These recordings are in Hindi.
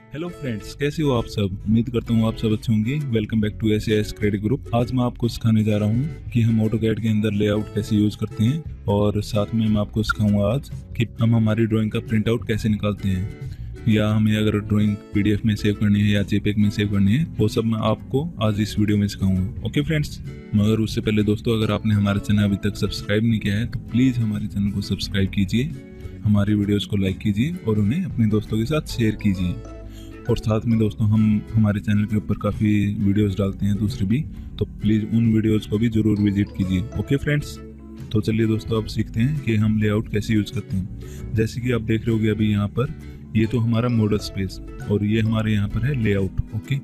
हेलो फ्रेंड्स, कैसे हो आप सब। उम्मीद करता हूँ आप सब अच्छे होंगे। Welcome back to S credit group. आज मैं आपको सिखाने जा रहा हूँ कि हम ऑटोकैड के अंदर लेआउट कैसे यूज करते हैं, और साथ में मैं आपको सिखाऊंगा आज कि हम हमारी ड्राइंग का प्रिंट आउट कैसे निकालते हैं, या हमें अगर ड्राइंग पीडीएफ में सेव करनी है या जेपीईजी में सेव करनी है, वो सब मैं आपको आज इस वीडियो में सिखाऊंगा। ओके फ्रेंड्स, मगर उससे पहले दोस्तों, अगर आपने हमारे चैनल अभी तक सब्सक्राइब नहीं किया है तो प्लीज़ हमारे चैनल को सब्सक्राइब कीजिए, हमारी वीडियोस को लाइक कीजिए और उन्हें अपने दोस्तों के साथ शेयर कीजिए। और साथ में दोस्तों, हम हमारे चैनल के ऊपर काफ़ी वीडियोस डालते हैं दूसरे भी, तो प्लीज़ उन वीडियोस को भी ज़रूर विजिट कीजिए। ओके फ्रेंड्स, तो चलिए दोस्तों, अब सीखते हैं कि हम लेआउट कैसे यूज़ करते हैं। जैसे कि आप देख रहे होगे अभी यहाँ पर, ये तो हमारा मॉडल स्पेस और ये हमारे यहाँ पर है लेआउट। ओके,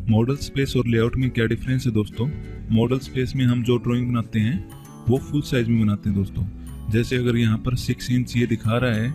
मॉडल स्पेस और लेआउट में क्या डिफरेंस है दोस्तों। मॉडल स्पेस में हम जो ड्राइंग बनाते हैं वो फुल साइज में बनाते हैं दोस्तों। जैसे अगर यहाँ पर 6 इंच ये दिखा रहा है,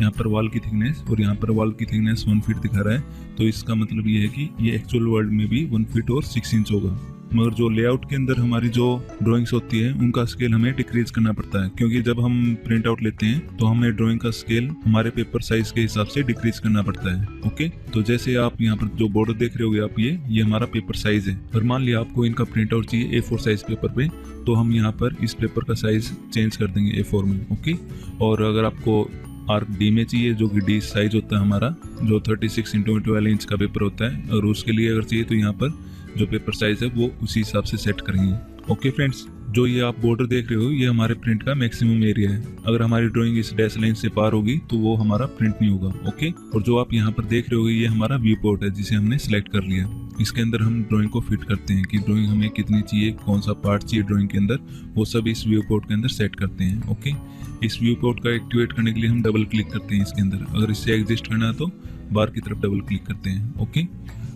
यहाँ पर वॉल की थिकनेस, और यहाँ पर वॉल की थिकनेस 1 फीट दिखा रहा है, तो इसका मतलब ये है कि ये एक्चुअल वर्ल्ड में भी 1 फीट और 6 इंच होगा। मगर जो लेआउट के अंदर हमारी जो ड्राइंग्स होती है उनका स्केल हमें डिक्रीज करना पड़ता है, क्योंकि जब हम प्रिंट आउट लेते हैं तो हमें ड्राइंग का स्केल हमारे पेपर साइज के हिसाब से डिक्रीज करना पड़ता है। ओके, तो जैसे आप यहाँ पर जो बॉर्डर देख रहे होगे आप, ये हमारा पेपर साइज है। और मान लिया आपको इनका प्रिंट आउट चाहिए A4 साइज पेपर पे, तो हम यहाँ पर इस पेपर का साइज चेंज कर देंगे A4 में। ओके, और अगर आपको आर्क डी में चाहिए, जो कि डी साइज होता है हमारा, जो 36 × 12 इंच का पेपर होता है, और उसके लिए अगर चाहिए तो यहाँ पर जो पेपर साइज है वो उसी हिसाब से सेट करेंगे। ओके फ्रेंड्स, जो ये आप बॉर्डर देख रहे हो ये हमारे प्रिंट का मैक्सिमम एरिया है। अगर हमारी ड्राइंग इस डैश लाइन से पार होगी तो वो हमारा प्रिंट नहीं होगा। ओके, और जो आप यहाँ पर देख रहे हो ये हमारा व्यू पोर्ट है, जिसे हमने सिलेक्ट कर लिया। इसके अंदर हम ड्राइंग को फिट करते हैं कि ड्राइंग हमें कितनी चाहिए, कौन सा पार्ट चाहिए ड्राइंग के अंदर, वो सब इस व्यू पोर्ट के अंदर सेट करते हैं। ओके, इस व्यू पोर्ट का एक्टिवेट करने के लिए हम डबल क्लिक करते हैं इसके अंदर। अगर इससे एग्जिस्ट करना है तो बार की तरफ डबल क्लिक करते हैं। ओके,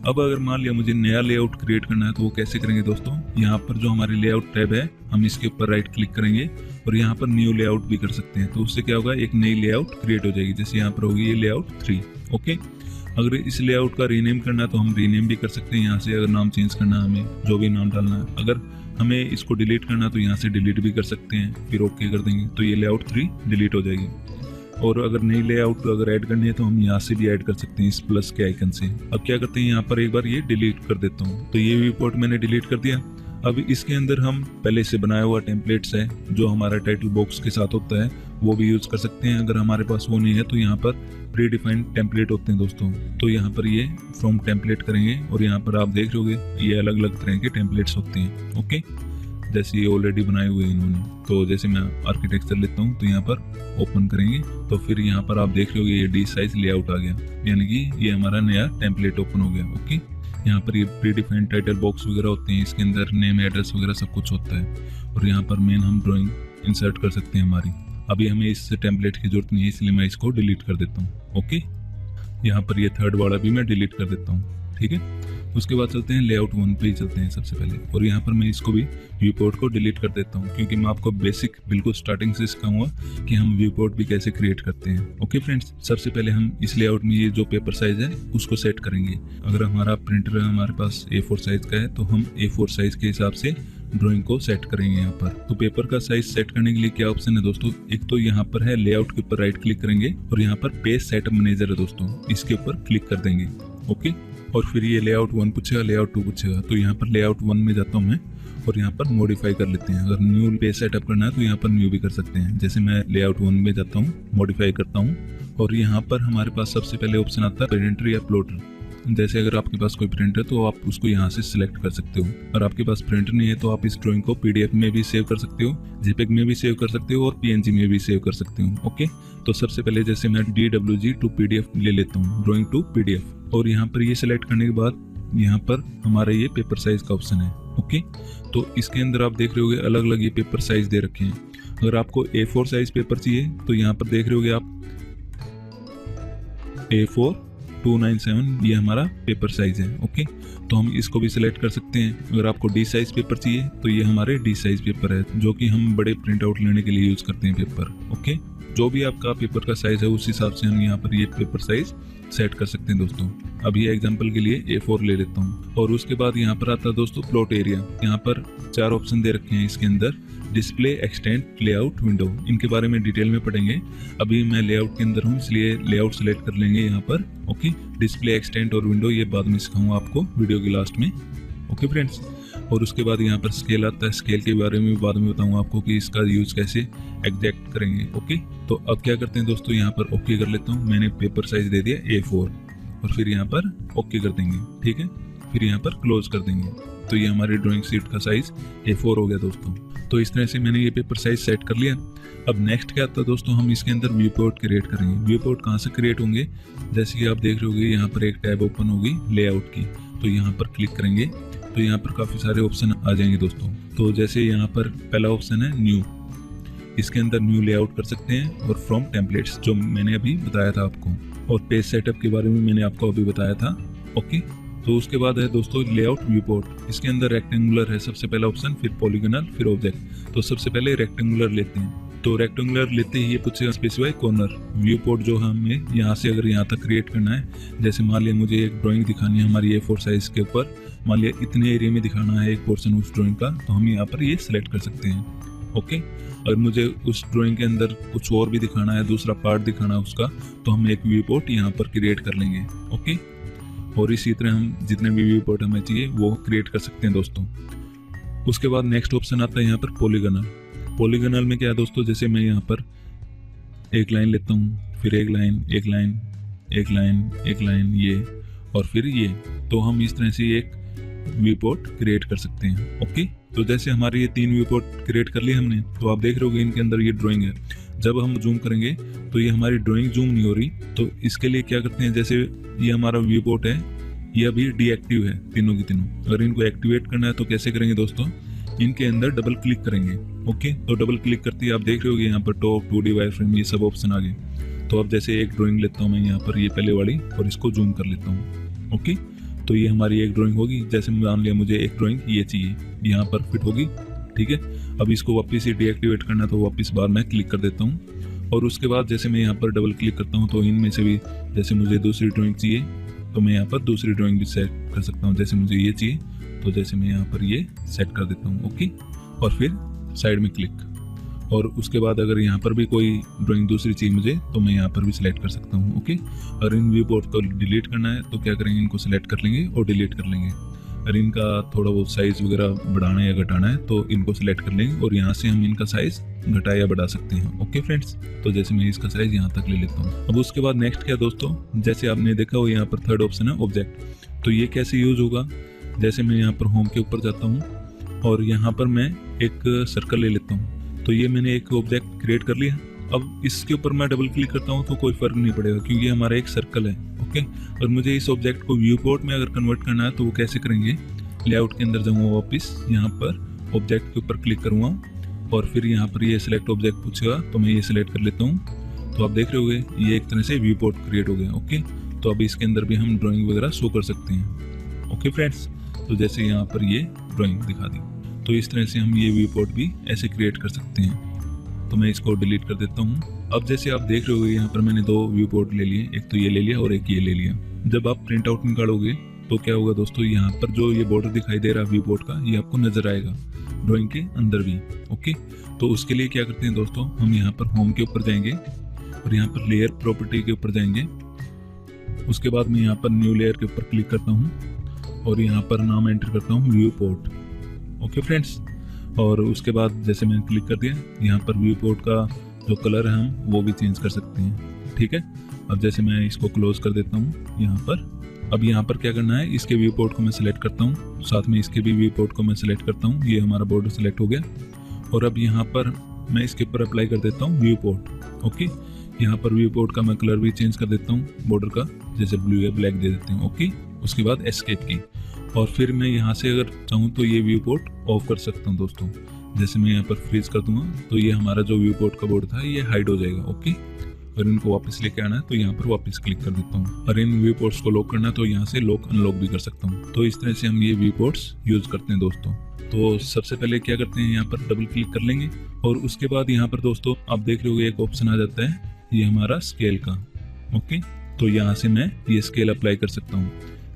अब अगर मान लिया मुझे नया लेआउट क्रिएट करना है तो वो कैसे करेंगे दोस्तों। यहाँ पर जो हमारे लेआउट टैब है, हम इसके ऊपर राइट क्लिक करेंगे और यहाँ पर न्यू लेआउट भी कर सकते हैं। तो उससे क्या होगा, एक नई लेआउट क्रिएट हो जाएगी। जैसे यहाँ पर होगी ये लेआउट 3। ओके, अगर इस लेआउट का रीनेम करना है तो हम रीनेम भी कर सकते हैं यहाँ से। अगर नाम चेंज करना है, हमें जो भी नाम डालना है, अगर हमें इसको डिलीट करना है तो यहाँ से डिलीट भी कर सकते हैं, फिर ओके कर देंगे तो ये लेआउट 3 डिलीट हो जाएगी। और अगर नई लेआउट अगर ऐड करनी है तो हम यहाँ से भी ऐड कर सकते हैं इस प्लस के आइकन से। अब क्या करते हैं, यहाँ पर एक बार ये डिलीट कर देता हूँ। तो ये व्यू पोर्ट मैंने डिलीट कर दिया। अब इसके अंदर हम पहले से बनाया हुआ टेम्पलेट्स है, जो हमारा टाइटल बॉक्स के साथ होता है, वो भी यूज कर सकते हैं। अगर हमारे पास वो नहीं है तो यहाँ पर प्री डिफाइंड टेम्पलेट होते हैं दोस्तों। तो यहाँ पर ये फ्रॉम टेम्पलेट करेंगे और यहाँ पर आप देख रहे होगे ये अलग अलग तरह के टेम्पलेट्स होते हैं। ओके, जैसे ये ऑलरेडी बनाए हुए हैं इन्होंने। तो जैसे मैं आर्किटेक्चर लेता हूँ तो यहाँ पर ओपन करेंगे तो फिर यहाँ पर आप देख रहे होगे ये डी साइज लेआउट आ गया, यानी कि ये हमारा नया टेम्पलेट ओपन हो गया। ओके, यहाँ पर ये प्री डिफाइंड टाइटल बॉक्स वगैरह होते हैं, इसके अंदर नेम एड्रेस वगैरह सब कुछ होता है। और यहाँ पर मेन हम ड्राइंग इंसर्ट कर सकते हैं हमारी। अभी हमें इस टेम्पलेट की जरूरत नहीं है, इसलिए मैं इसको डिलीट कर देता हूँ। ओके, यहाँ पर ये थर्ड वाला भी मैं डिलीट कर देता हूँ। ठीक है, उसके बाद चलते हैं लेआउट 1 पे ही चलते हैं सबसे पहले। और यहाँ पर मैं इसको भी व्यू पोर्ट को डिलीट कर देता हूँ, क्योंकि मैं आपको बेसिक बिल्कुल स्टार्टिंग से सिखाऊंगा कि हम व्यू पोर्ट भी कैसे क्रिएट करते हैं। ओके फ्रेंड्स, सबसे पहले हम इस लेआउट में ये जो पेपर साइज है उसको सेट करेंगे। अगर हमारा प्रिंटर हमारे पास A4 साइज का है तो हम A4 साइज के हिसाब से ड्राइंग को सेट करेंगे यहाँ पर। तो पेपर का साइज सेट करने के लिए क्या ऑप्शन है दोस्तों, एक तो यहाँ पर है लेआउट के ऊपर राइट क्लिक करेंगे और यहाँ पर पेज सेटअप मैनेजर है दोस्तों, इसके ऊपर क्लिक कर देंगे। ओके, और फिर ये लेआउट 1 पूछेगा, लेआउट 2 पूछेगा। तो यहाँ पर लेआउट 1 में जाता हूँ मैं और यहाँ पर मॉडिफाई कर लेते हैं। अगर न्यू पेज सेटअप करना है तो यहाँ पर न्यू भी कर सकते हैं। जैसे मैं लेआउट 1 में जाता हूँ, मॉडिफाई करता हूँ, और यहाँ पर हमारे पास सबसे पहले ऑप्शन आता है प्रिंटर या प्लॉटर। जैसे अगर आपके पास कोई प्रिंटर है तो आप उसको यहाँ से सिलेक्ट कर सकते हो। अगर आपके पास प्रिंटर नहीं है तो आप इस ड्राइंग को PDF में भी सेव कर सकते हो, JPEG में भी सेव कर सकते हो और PNG में भी सेव कर सकते हो। ओके, तो सबसे पहले जैसे मैं DWG to PDF ले लेता हूँ, ड्राइंग टू PDF, और यहाँ पर ये सिलेक्ट करने के बाद यहाँ पर हमारा ये पेपर साइज का ऑप्शन है। ओके, तो इसके अंदर आप देख रहे होगे अलग अलग ये पेपर साइज दे रखे हैं। अगर आपको A4 साइज पेपर चाहिए तो यहाँ पर देख रहे होगे आप A4 297, ये हमारा पेपर साइज है। ओके, तो हम इसको भी सिलेक्ट कर सकते हैं। अगर आपको डी साइज पेपर चाहिए तो ये हमारे डी साइज पेपर है, जो कि हम बड़े प्रिंट आउट लेने के लिए यूज करते हैं पेपर। ओके, जो भी आपका पेपर का साइज है उस हिसाब से हम यहाँ पर ये पेपर साइज सेट कर सकते हैं दोस्तों। अभी एग्जांपल के लिए A4 ले लेता हूँ। और उसके बाद यहाँ पर आता है दोस्तों प्लॉट एरिया। यहाँ पर 4 ऑप्शन दे रखे हैं इसके अंदर, डिस्प्ले, एक्सटेंड, लेआउट, विंडो, इनके बारे में डिटेल में पढ़ेंगे। अभी मैं लेआउट के अंदर हूँ इसलिए लेआउट सेलेक्ट कर लेंगे यहाँ पर। ओके, डिस्प्ले, एक्सटेंड और विंडो ये बाद में सिखाऊंगा आपको वीडियो की लास्ट में। ओके फ्रेंड्स, और उसके बाद यहाँ पर स्केल आता है, स्केल के बारे में बाद में बताऊंगा आपको कि इसका यूज कैसे एग्जैक्ट करेंगे। ओके, तो अब क्या करते हैं दोस्तों, यहाँ पर ओके कर लेता हूँ। मैंने पेपर साइज दे दिया A4 और फिर यहाँ पर ओके कर देंगे। ठीक है, फिर यहाँ पर क्लोज कर देंगे। तो ये हमारी ड्राइंग शीट का साइज A4 हो गया दोस्तों। तो इस तरह से मैंने ये पेपर साइज सेट कर लिया। अब नेक्स्ट क्या आता है दोस्तों, हम इसके अंदर व्यू पोर्ट क्रिएट करेंगे। व्यू पोर्ट कहाँ से क्रिएट होंगे, जैसे कि आप देख रहे होंगे यहाँ पर एक टैब ओपन होगी लेआउट की। तो यहाँ पर क्लिक करेंगे तो यहाँ पर काफ़ी सारे ऑप्शन आ जाएंगे दोस्तों। तो जैसे यहाँ पर पहला ऑप्शन है न्यू, इसके अंदर न्यू लेआउट कर सकते हैं, और फ्रॉम टेम्पलेट्स जो मैंने अभी बताया था आपको, और पेज सेटअप के बारे में मैंने आपको अभी बताया था। ओके, तो उसके बाद है दोस्तों लेआउट व्यू पोर्ट। इसके अंदर रेक्टेंगुलर है सबसे पहला ऑप्शन, फिर पॉलीगोनल, फिर ऑब्जेक्ट। तो सबसे पहले रेक्टेंगुलर लेते हैं। तो रेक्टेंगुलर लेते ही ये पूछेगा स्पेसिफाई कॉर्नर। व्यू पोर्ट जो हमें यहाँ से अगर यहाँ तक क्रिएट करना है, जैसे मान लिया मुझे एक ड्राइंग दिखानी है हमारी A4 साइज के ऊपर, मान लिया इतने एरिया में दिखाना है एक पोर्शन उस ड्राइंग का, तो हम यहाँ पर ये सिलेक्ट कर सकते हैं। ओके, अगर मुझे उस ड्राइंग के अंदर कुछ और भी दिखाना है, दूसरा पार्ट दिखाना है उसका, तो हम एक व्यू पोर्ट यहाँ पर क्रिएट कर लेंगे। ओके, और इसी तरह हम जितने भी व्यू पोर्ट हमें चाहिए वो क्रिएट कर सकते हैं दोस्तों। उसके बाद नेक्स्ट ऑप्शन आता है यहाँ पर पॉलीगोनल। पॉलीगोनल में क्या है दोस्तों, जैसे मैं यहाँ पर एक लाइन लेता हूँ, फिर एक लाइन, एक लाइन, एक लाइन, एक लाइन, ये और फिर ये, तो हम इस तरह से एक व्यू पोर्ट क्रिएट कर सकते हैं। ओके, तो जैसे हमारे ये 3 व्यू पोर्ट क्रिएट कर लिए हमने, तो आप देख रहे होगे इनके अंदर ये ड्राइंग है। जब हम जूम करेंगे तो ये हमारी ड्राइंग जूम नहीं हो रही, तो इसके लिए क्या करते हैं, जैसे ये हमारा व्यू पोर्ट है, ये अभी डीएक्टिव है तीनों की तीनों। अगर इनको एक्टिवेट करना है तो कैसे करेंगे दोस्तों, इनके अंदर डबल क्लिक करेंगे। ओके, तो डबल क्लिक करते ही आप देख रहे होगे यहाँ पर टॉप, 2D वायर फ्रेम, ये सब ऑप्शन आ गए। तो अब जैसे एक ड्राइंग लेता हूँ मैं यहाँ पर, ये पहले वाली, और इसको जूम कर लेता हूँ। ओके, तो ये हमारी एक ड्राइंग होगी। जैसे मान लिया मुझे एक ड्राइंग ये चाहिए, यहाँ पर फिट होगी। ठीक है, अब इसको वापस से डीएक्टिवेट करना, तो वापस बार मैं क्लिक कर देता हूँ। और उसके बाद जैसे मैं यहाँ पर डबल क्लिक करता हूँ, तो इनमें से भी जैसे मुझे दूसरी ड्राइंग चाहिए तो मैं यहाँ पर दूसरी ड्राइंग भी सेट कर सकता हूँ। जैसे मुझे ये चाहिए तो जैसे मैं यहाँ पर ये सेट कर देता हूँ। ओके, और फिर साइड में क्लिक, और उसके बाद अगर यहाँ पर भी कोई ड्राइंग दूसरी चाहिए मुझे, तो मैं यहाँ पर भी सिलेक्ट कर सकता हूँ। ओके, और इन व्यू पोर्ट को डिलीट करना है तो क्या करेंगे, इनको सिलेक्ट कर लेंगे और डिलीट कर लेंगे। अगर इनका थोड़ा बहुत साइज वगैरह बढ़ाना या घटाना है तो इनको सिलेक्ट कर लेंगे, और यहाँ से हम इनका साइज घटा या बढ़ा सकते हैं। ओके फ्रेंड्स, तो जैसे मैं इसका साइज यहाँ तक ले लेता हूँ। अब उसके बाद नेक्स्ट क्या दोस्तों, जैसे आपने देखा वो यहाँ पर थर्ड ऑप्शन है ऑब्जेक्ट। तो ये कैसे यूज होगा, जैसे मैं यहाँ पर होम के ऊपर जाता हूँ और यहाँ पर मैं एक सर्कल ले लेता हूँ। तो ये मैंने एक ऑब्जेक्ट क्रिएट कर लिया। अब इसके ऊपर मैं डबल क्लिक करता हूँ तो कोई फर्क नहीं पड़ेगा, क्योंकि हमारा एक सर्कल है। ओके, और मुझे इस ऑब्जेक्ट को व्यू पोर्ट में अगर कन्वर्ट करना है तो वो कैसे करेंगे, लेआउट के अंदर जाऊँगा, वापस यहाँ पर ऑब्जेक्ट के ऊपर क्लिक करूँगा, और फिर यहाँ पर ये सिलेक्ट ऑब्जेक्ट पूछेगा तो मैं ये सिलेक्ट कर लेता हूँ। तो आप देख रहे होंगे ये एक तरह से व्यू पोर्ट क्रिएट हो गया। ओके, तो अब इसके अंदर भी हम ड्राइंग वगैरह शो कर सकते हैं। ओके फ्रेंड्स, तो जैसे यहाँ पर ये ड्राइंग दिखा दी, तो इस तरह से हम ये व्यू पोर्ट भी ऐसे क्रिएट कर सकते हैं। तो मैं इसको डिलीट कर देता हूँ। अब जैसे आप देख रहे होगे यहाँ पर मैंने 2 व्यू पोर्ट ले लिए, एक तो ये ले लिया और एक ये ले लिया। जब आप प्रिंट आउट निकालोगे तो क्या होगा दोस्तों, यहाँ पर जो ये बॉर्डर दिखाई दे रहा है व्यू पोर्ट का, ये आपको नजर आएगा ड्राइंग के अंदर भी। ओके, तो उसके लिए क्या करते हैं दोस्तों, हम यहाँ पर होम के ऊपर जाएंगे और यहाँ पर लेयर प्रॉपर्टी के ऊपर जाएंगे। उसके बाद मैं यहाँ पर न्यू लेयर के ऊपर क्लिक करता हूँ और यहाँ पर नाम एंटर करता हूँ व्यू पोर्ट। ओके फ्रेंड्स, और उसके बाद जैसे मैंने क्लिक कर दिया, यहाँ पर व्यू पोर्ट का जो कलर है हम वो भी चेंज कर सकते हैं। ठीक है, अब जैसे मैं इसको क्लोज कर देता हूँ यहाँ पर। अब यहाँ पर क्या करना है, इसके व्यू पोर्ट को मैं सिलेक्ट करता हूँ, साथ में इसके भी व्यू पोर्ट को मैं सिलेक्ट करता हूँ। ये हमारा बॉर्डर सिलेक्ट हो गया, और अब यहाँ पर मैं इसके ऊपर अप्लाई कर देता हूँ व्यू पोर्ट। ओके, यहाँ पर व्यू पोर्ट का मैं कलर भी चेंज कर देता हूँ बॉर्डर का, जैसे ब्लू या ब्लैक दे देते हैं। ओके, उसके बाद एस्केप की, और फिर मैं यहाँ से अगर चाहूँ तो ये व्यू पोर्ट ऑफ कर सकता हूँ दोस्तों। जैसे मैं यहाँ पर फ्रीज कर दूंगा तो ये हमारा जो व्यू पोर्ट का बोर्ड था ये हाइड हो जाएगा। ओके, अगर इनको वापस लेके आना है तो यहाँ पर वापस क्लिक कर देता हूँ, और इन व्यू पोर्ट्स को लॉक करना है तो यहाँ से लॉक अनलॉक भी कर सकता हूँ। तो इस तरह से हम ये व्यू पोर्ट्स यूज करते हैं दोस्तों। तो सबसे पहले क्या करते हैं, यहाँ पर डबल क्लिक कर लेंगे, और उसके बाद यहाँ पर दोस्तों आप देख रहे हो एक ऑप्शन आ जाता है, ये हमारा स्केल का। ओके, तो यहाँ से मैं ये स्केल अप्लाई कर सकता हूँ।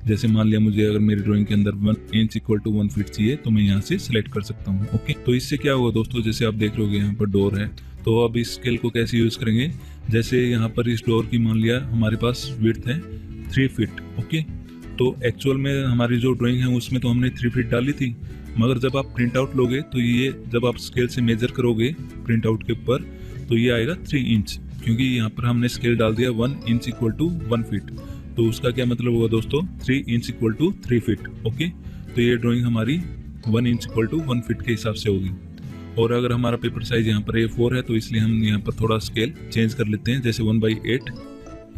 जैसे मान लिया मुझे अगर मेरी ड्राइंग के अंदर 1 इंच इक्वल टू 1 फीट चाहिए तो मैं यहाँ से सिलेक्ट कर सकता हूँ। ओके, तो इससे क्या होगा दोस्तों, जैसे आप देख रहे होगे यहाँ पर डोर है, तो अब इस स्केल को कैसे यूज करेंगे। जैसे यहाँ पर इस डोर की मान लिया हमारे पास विड्थ है 3 फीट। ओके, तो एक्चुअल में हमारी जो ड्राइंग है उसमें तो हमने 3 फीट डाली थी, मगर जब आप प्रिंट आउट लोगे तो ये जब आप स्केल से मेजर करोगे प्रिंट आउट के ऊपर तो ये आएगा 3 इंच, क्योंकि यहाँ पर हमने स्केल डाल दिया 1 इंच इक्वल टू 1 फीट। तो उसका क्या मतलब होगा दोस्तों, 3 inch equal to 3 feet. Okay, तो ये ड्राइंग हमारी 1 इंच इक्वल टू 1 फीट के हिसाब से होगी। और अगर हमारा पेपर साइज यहाँ पर A4 है तो इसलिए हम यहाँ पर थोड़ा स्केल चेंज कर लेते हैं, जैसे 1/8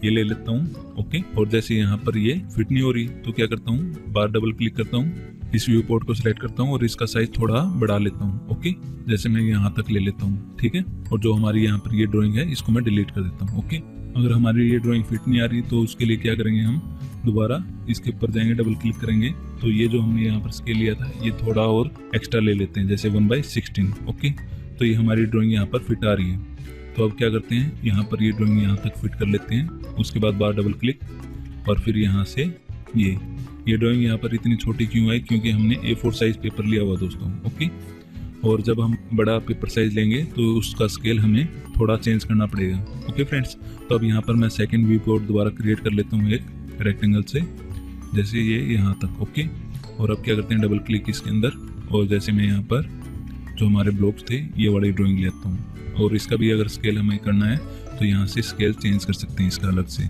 ये ले लेता हूँ। ओके, और जैसे यहाँ पर ये फिट नहीं हो रही तो क्या करता हूँ, बार डबल क्लिक करता हूँ, इस व्यू पोर्ट को सिलेक्ट करता हूँ और इसका साइज थोड़ा बढ़ा लेता हूँ। ओके, जैसे मैं यहाँ तक ले लेता हूँ, ठीक है। और जो हमारी यहाँ पर ये ड्राइंग है इसको मैं डिलीट कर देता हूँ। ओके, अगर हमारी ये ड्राइंग फिट नहीं आ रही तो उसके लिए क्या करेंगे, हम दोबारा इसके ऊपर जाएंगे, डबल क्लिक करेंगे, तो ये जो हमने यहाँ पर स्केल लिया था ये थोड़ा और एक्स्ट्रा ले लेते हैं, जैसे 1/16। ओके, तो ये हमारी ड्राइंग यहाँ पर फिट आ रही है। तो अब क्या करते हैं, यहाँ पर ये ड्राइंग यहाँ तक फिट कर लेते हैं, उसके बाद बार डबल क्लिक और फिर यहाँ से ये ड्राइंग यहाँ पर इतनी छोटी क्यों आई, क्योंकि हमने A4 साइज पेपर लिया हुआ दोस्तों। ओके, और जब हम बड़ा पेपर साइज लेंगे तो उसका स्केल हमें थोड़ा चेंज करना पड़ेगा। ओके फ्रेंड्स, तो अब यहाँ पर मैं सेकंड व्यू पोर्ट दोबारा क्रिएट कर लेता हूँ एक रेक्टेंगल से, जैसे ये यहाँ तक। ओके, और अब क्या करते हैं, डबल क्लिक इसके अंदर, और जैसे मैं यहाँ पर जो हमारे ब्लॉक्स थे ये वाली ड्राइंग लेता हूँ, और इसका भी अगर स्केल हमें करना है तो यहाँ से स्केल चेंज कर सकते हैं इसका अलग से।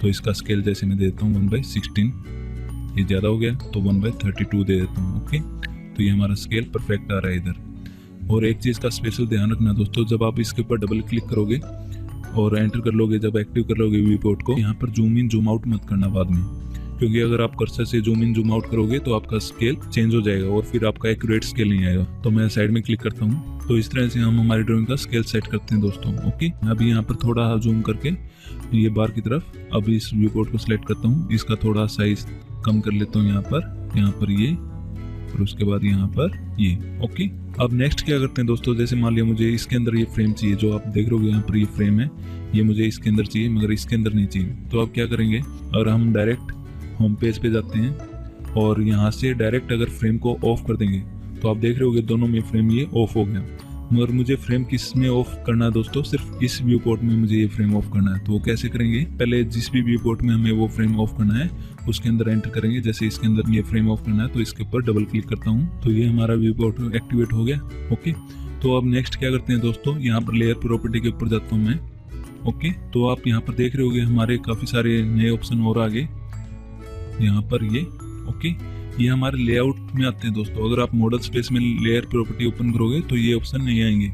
तो इसका स्केल जैसे मैं देता हूँ 1/16, ये ज़्यादा हो गया तो 1/32 दे देता हूँ। ओके, तो ये हमारा स्केल परफेक्ट आ रहा है इधर। और एक चीज़ का स्पेशल ध्यान रखना दोस्तों, जब आप इसके ऊपर डबल क्लिक करोगे और एंटर कर लोगे, जब एक्टिव कर लोगे व्यू पोर्ट को, यहाँ पर जूम इन जूम आउट मत करना बाद में, क्योंकि अगर आप कर्सर से जूम इन जूम आउट करोगे तो आपका स्केल चेंज हो जाएगा और फिर आपका एक्यूरेट स्केल नहीं आएगा। तो मैं साइड में क्लिक करता हूँ, तो इस तरह से हम हमारी ड्राइंग का स्केल सेट करते हैं दोस्तों। ओके, अभी यहाँ पर थोड़ा जूम करके ये बार की तरफ, अब इस व्यू पोर्ट को सिलेक्ट करता हूँ, इसका थोड़ा साइज कम कर लेता हूँ यहाँ पर ये, और उसके बाद यहाँ पर ये। ओके, अब नेक्स्ट क्या करते हैं दोस्तों, जैसे मान लिया मुझे इसके अंदर ये फ्रेम चाहिए, जो आप देख रहे हो यहाँ पर ये फ्रेम है, ये मुझे इसके अंदर चाहिए मगर इसके अंदर नहीं चाहिए। तो अब क्या करेंगे, और हम डायरेक्ट होम पेज पे जाते हैं और यहाँ से डायरेक्ट अगर फ्रेम को ऑफ कर देंगे तो आप देख रहे होगे दोनों में फ्रेम ये ऑफ हो गया। मगर मुझे फ्रेम किस में ऑफ करना है दोस्तों, सिर्फ इस व्यू पोर्ट में मुझे ये फ्रेम ऑफ करना है। तो वो कैसे करेंगे, पहले जिस भी व्यू पोर्ट में हमें वो फ्रेम ऑफ करना है उसके अंदर एंटर करेंगे, जैसे इसके अंदर ये फ्रेम ऑफ करना है तो इसके ऊपर डबल क्लिक करता हूँ, तो ये हमारा व्यू पोर्ट एक्टिवेट हो गया। ओके, तो अब नेक्स्ट क्या करते हैं दोस्तों, यहाँ पर लेयर प्रॉपर्टी के ऊपर जाता हूँ मैं। ओके, तो आप यहाँ पर देख रहे होगे हमारे काफी सारे नए ऑप्शन और आगे यहाँ पर ये। ओके, ये हमारे लेआउट में आते हैं दोस्तों। अगर आप मॉडल स्पेस में लेयर प्रॉपर्टी ओपन करोगे तो ये ऑप्शन नहीं आएंगे,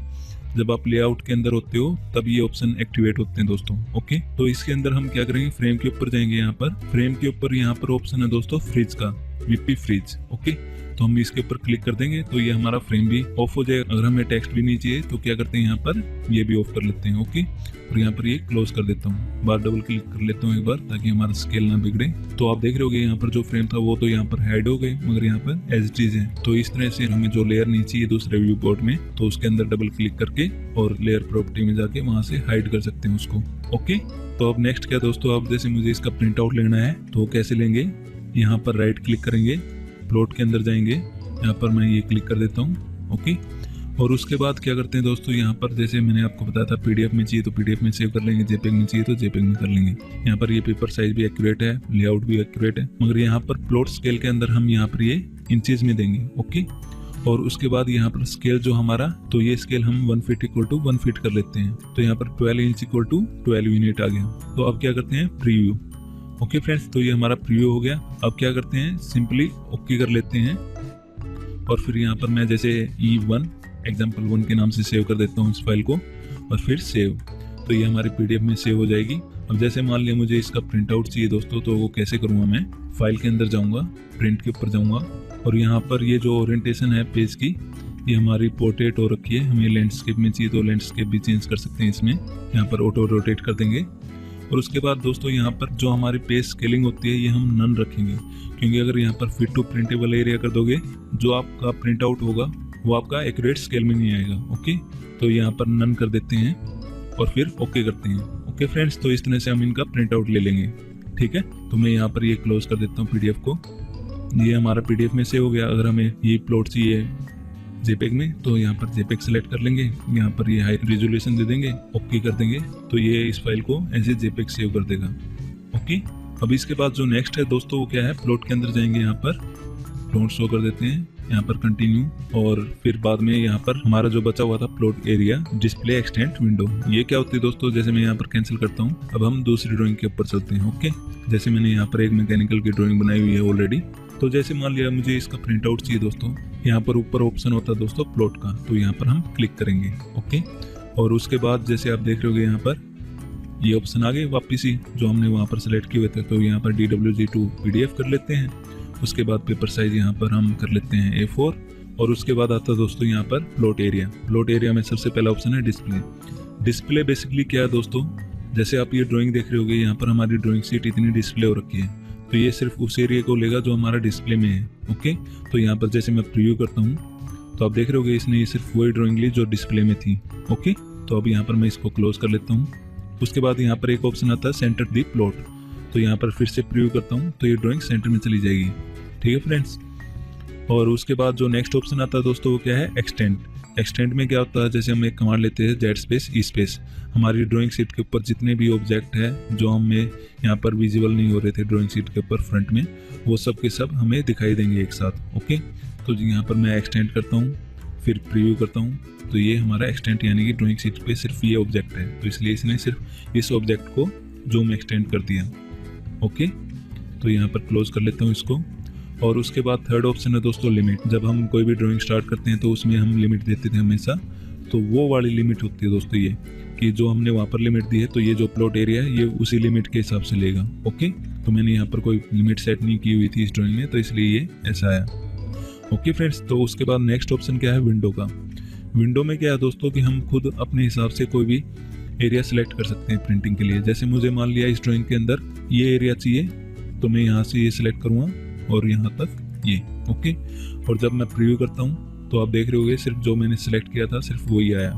जब आप लेआउट के अंदर होते हो तब ये ऑप्शन एक्टिवेट होते हैं दोस्तों। ओके, तो इसके अंदर हम क्या करेंगे, फ्रेम के ऊपर जाएंगे, यहाँ पर फ्रेम के ऊपर यहाँ पर ऑप्शन है दोस्तों फ्रीज का, वीपी फ्रीज। ओके, तो हम इसके ऊपर क्लिक कर देंगे तो ये हमारा फ्रेम भी ऑफ हो जाएगा। अगर हमें टेक्स्ट भी नहीं चाहिए तो क्या करते हैं, यहाँ पर ये भी ऑफ कर लेते हैं। ओके, और यहाँ पर ये क्लोज कर देता हूँ, बार डबल क्लिक कर लेता हूँ एक बार, ताकि हमारा स्केल ना बिगड़े। तो आप देख रहे होगे यहाँ पर जो फ्रेम था वो तो यहाँ पर हाइड हो गए, मगर यहाँ पर एज इट इज है। तो इस तरह से हमें जो लेयर नहीं चाहिए दूसरे व्यू पोर्ट में, तो उसके अंदर डबल क्लिक करके और लेयर प्रॉपर्टी में जाके वहां से हाइड कर सकते हैं उसको। ओके, तो अब नेक्स्ट क्या दोस्तों, अब जैसे मुझे इसका प्रिंट आउट लेना है तो कैसे लेंगे, यहाँ पर राइट क्लिक करेंगे, प्लॉट के अंदर जाएंगे, यहाँ पर मैं ये क्लिक कर देता हूँ। ओके, और उसके बाद क्या करते हैं दोस्तों, यहाँ पर जैसे मैंने आपको बताया था पीडीएफ में चाहिए तो पीडीएफ में सेव कर लेंगे, जेपेग में चाहिए तो जेपेग में कर लेंगे। यहाँ पर ये पेपर साइज भी एक्यूरेट है, लेआउट भी एक्यूरेट है, मगर यहाँ पर प्लॉट स्केल के अंदर हम यहाँ पर ये इंचेज में देंगे। ओके, और उसके बाद यहाँ पर स्केल जो हमारा, तो ये स्केल हम 1 फीट इक्वल टू 1 फीट कर लेते हैं। तो यहाँ पर 12 इंच इक्वल टू 12 यूनिट आ गया। तो अब क्या करते हैं, प्रीव्यू। ओके फ्रेंड्स, तो ये हमारा प्रीव्यू हो गया। अब क्या करते हैं, सिंपली ओके कर लेते हैं और फिर यहाँ पर मैं जैसे E1 एग्जाम्पल 1 के नाम से सेव कर देता हूँ इस फाइल को, और फिर सेव। तो ये हमारे पीडीएफ में सेव हो जाएगी। अब जैसे मान लिया मुझे इसका प्रिंट आउट चाहिए दोस्तों, तो वो कैसे करूँगा, मैं फाइल के अंदर जाऊँगा, प्रिंट के ऊपर जाऊँगा, और यहाँ पर ये जो ओरिएंटेशन है पेज की, ये हमारी पोर्ट्रेट हो रखी है। हमें लैंडस्केप में चाहिए तो लैंडस्केप भी चेंज कर सकते हैं इसमें, यहाँ पर ऑटो रोटेट कर देंगे। और उसके बाद दोस्तों यहाँ पर जो हमारी पेज स्केलिंग होती है ये हम नन रखेंगे, क्योंकि अगर यहाँ पर फिट टू प्रिंटेबल एरिया कर दोगे, जो आपका प्रिंट आउट होगा वो आपका एक्यूरेट स्केल में नहीं आएगा। ओके, तो यहाँ पर नन कर देते हैं और फिर ओके करते हैं। ओके फ्रेंड्स, तो इस तरह से हम इनका प्रिंट आउट ले लेंगे। ठीक है, तो मैं यहाँ पर ये क्लोज कर देता हूँ पीडीएफ को। ये हमारा पीडीएफ में सेव हो गया। अगर हमें ये प्लॉट चाहिए जेपेग में तो यहाँ पर जेपेग सेलेक्ट कर लेंगे, यहाँ पर ये हाई रेजोल्यूशन दे देंगे, ओके कर देंगे, तो ये इस फाइल को एज ए जेपेग सेव कर देगा। ओके, अब इसके बाद जो नेक्स्ट है दोस्तों वो क्या है, प्लॉट के अंदर जाएंगे, यहाँ पर प्लॉट शो कर देते हैं, यहाँ पर कंटिन्यू, और फिर बाद में यहाँ पर हमारा जो बचा हुआ था plot area display extend window, ये क्या होती है दोस्तों, जैसे मैं यहाँ पर कैंसिल करता हूँ। अब हम दूसरी ड्राइंग के ऊपर चलते हैं। ओके, जैसे मैंने यहाँ पर एक मैकेनिकल की ड्राइंग बनाई हुई है ऑलरेडी, तो जैसे मान लिया मुझे इसका प्रिंट आउट चाहिए दोस्तों, यहाँ पर ऊपर ऑप्शन होता है दोस्तों प्लॉट का, तो यहाँ पर हम क्लिक करेंगे। ओके, और उसके बाद जैसे आप देख रहे होगे यहाँ पर ये ऑप्शन आ गए वापिस ही जो हमने वहाँ पर सेलेक्ट किए हुए थे, तो यहाँ पर DWG2 PDF कर लेते हैं। उसके बाद पेपर साइज यहाँ पर हम कर लेते हैं A4, और उसके बाद आता है दोस्तों यहाँ पर प्लॉट एरिया। प्लॉट एरिया में सबसे पहला ऑप्शन है डिस्प्ले। डिस्प्ले बेसिकली क्या है दोस्तों, जैसे आप ये ड्राइंग देख रहे होगे, यहाँ पर हमारी ड्राइंग शीट इतनी डिस्प्ले हो रखी है, तो ये सिर्फ उस एरिया को लेगा जो हमारा डिस्प्ले में है। ओके, तो यहाँ पर जैसे मैं प्रीव्यू करता हूँ तो आप देख रहे होगे इसने ये सिर्फ वही ड्राइंग ली जो डिस्प्ले में थी। ओके, तो अब यहाँ पर मैं इसको क्लोज कर लेता हूँ। उसके बाद यहाँ पर एक ऑप्शन आता है सेंटर दी प्लॉट, तो यहाँ पर फिर से प्रीव्यू करता हूँ तो ये ड्राइंग सेंटर में चली जाएगी। ठीक है फ्रेंड्स, और उसके बाद जो नेक्स्ट ऑप्शन आता है दोस्तों वो क्या है, एक्सटेंड। एक्सटेंड में क्या होता है, जैसे हम एक कमांड लेते हैं जेड स्पेस ई स्पेस, हमारी ड्राइंग शीट के ऊपर जितने भी ऑब्जेक्ट है जो हमें यहाँ पर विजिबल नहीं हो रहे थे ड्राइंग शीट के ऊपर फ्रंट में, वो सब के सब हमें दिखाई देंगे एक साथ। ओके, तो यहाँ पर मैं एक्सटेंड करता हूँ, फिर प्रीव्यू करता हूँ, तो ये हमारा एक्सटेंड यानी कि ड्राइंग शीट पे सिर्फ ये ऑब्जेक्ट है, तो इसलिए इसने सिर्फ इस ऑब्जेक्ट को जूम एक्सटेंड कर दिया। ओके, तो यहाँ पर क्लोज कर लेता हूँ इसको। और उसके बाद थर्ड ऑप्शन है दोस्तों लिमिट। जब हम कोई भी ड्राइंग स्टार्ट करते हैं तो उसमें हम लिमिट देते थे हमेशा, तो वो वाली लिमिट होती है दोस्तों ये, कि जो हमने वहाँ पर लिमिट दी है तो ये जो प्लॉट एरिया है ये उसी लिमिट के हिसाब से लेगा। ओके, तो मैंने यहाँ पर कोई लिमिट सेट नहीं की हुई थी इस ड्राइंग में, तो इसलिए ये ऐसा आया। ओके फ्रेंड्स, तो उसके बाद नेक्स्ट ऑप्शन क्या है, विंडो का। विंडो में क्या है दोस्तों कि हम खुद अपने हिसाब से कोई भी एरिया सेलेक्ट कर सकते हैं प्रिंटिंग के लिए। जैसे मुझे मान लिया इस ड्राइंग के अंदर ये एरिया चाहिए, तो मैं यहाँ से ये सिलेक्ट करूँगा और यहाँ तक ये। ओके, और जब मैं प्रीव्यू करता हूँ तो आप देख रहे होगे सिर्फ जो मैंने सेलेक्ट किया था सिर्फ वही आया,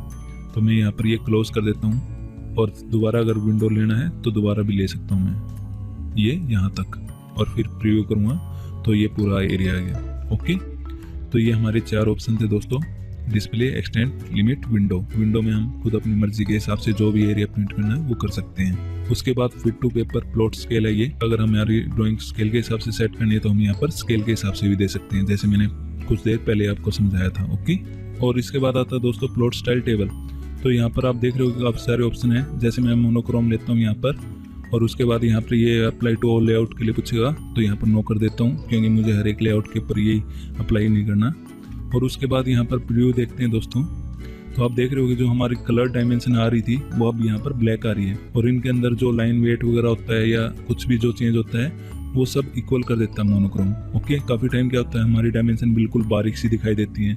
तो मैं यहाँ पर ये क्लोज कर देता हूँ, और दोबारा अगर विंडो लेना है तो दोबारा भी ले सकता हूँ मैं ये यहाँ तक, और फिर प्रीव्यू करूँगा तो ये पूरा एरिया आ गया। ओके, तो ये हमारे 4 ऑप्शन थे दोस्तों, display, extend, limit, window. Window में हम खुद अपनी मर्जी के हिसाब से जो भी एरिया प्रिंट करना है वो कर सकते हैं। उसके बाद fit to paper plot scale है ये, अगर हमारी ड्राइंग स्केल के हिसाब से सेट करनी है तो हम यहाँ पर स्केल के हिसाब से भी दे सकते हैं, जैसे मैंने कुछ देर पहले आपको समझाया था। ओके, और इसके बाद आता है दोस्तों प्लॉट स्टाइल टेबल। तो यहाँ पर आप देख रहे हो काफ़ी सारे ऑप्शन है, जैसे मैं मोनोक्रोम लेता हूँ यहाँ पर, और उसके बाद यहाँ पर ये अप्लाई टू ऑल लेआउट के लिए पूछेगा, तो यहाँ पर नो कर देता हूँ क्योंकि मुझे हर एक लेआउट के ऊपर यही अप्लाई नहीं करना। और उसके बाद यहाँ पर प्रीव्यू देखते हैं दोस्तों, तो आप देख रहे होगे जो हमारी कलर डायमेंशन आ रही थी वो अब यहाँ पर ब्लैक आ रही है, और इनके अंदर जो लाइन वेट वगैरह होता है या कुछ भी जो चेंज होता है वो सब इक्वल कर देता है मोनोक्रोम। ओके, काफ़ी टाइम क्या होता है हमारी डायमेंशन बिल्कुल बारीक सी दिखाई देती है,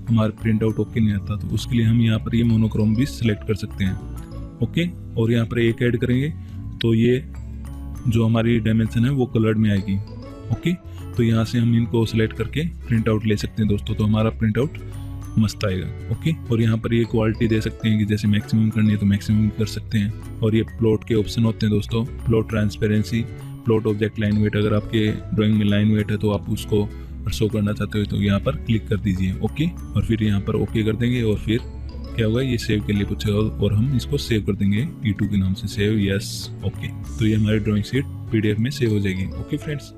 हमारा प्रिंट आउट ओके नहीं आता, तो उसके लिए हम यहाँ पर ये मोनोक्रोम भी सिलेक्ट कर सकते हैं। ओके, और यहाँ पर एक ऐड करेंगे तो ये जो हमारी डायमेंशन है वो कलर्ड में आएगी। ओके, तो यहाँ से हम इनको सिलेक्ट करके प्रिंट आउट ले सकते हैं दोस्तों, तो हमारा प्रिंट आउट मस्त आएगा। ओके, और यहाँ पर ये क्वालिटी दे सकते हैं कि जैसे मैक्सिमम करनी है तो मैक्सिमम कर सकते हैं, और ये प्लॉट के ऑप्शन होते हैं दोस्तों, plot transparency, plot object line weight. अगर आपके ड्राइंग में लाइन वेट है तो आप उसको शो करना चाहते हो तो यहाँ पर क्लिक कर दीजिए। ओके, और फिर यहाँ पर ओके कर देंगे, और फिर क्या होगा ये सेव के लिए पूछेगा और हम इसको सेव कर देंगे E2 के नाम से, सेव, यस। ओके, तो ये हमारी ड्राइंग शीट PDF में सेव हो जाएगी। Okay friends.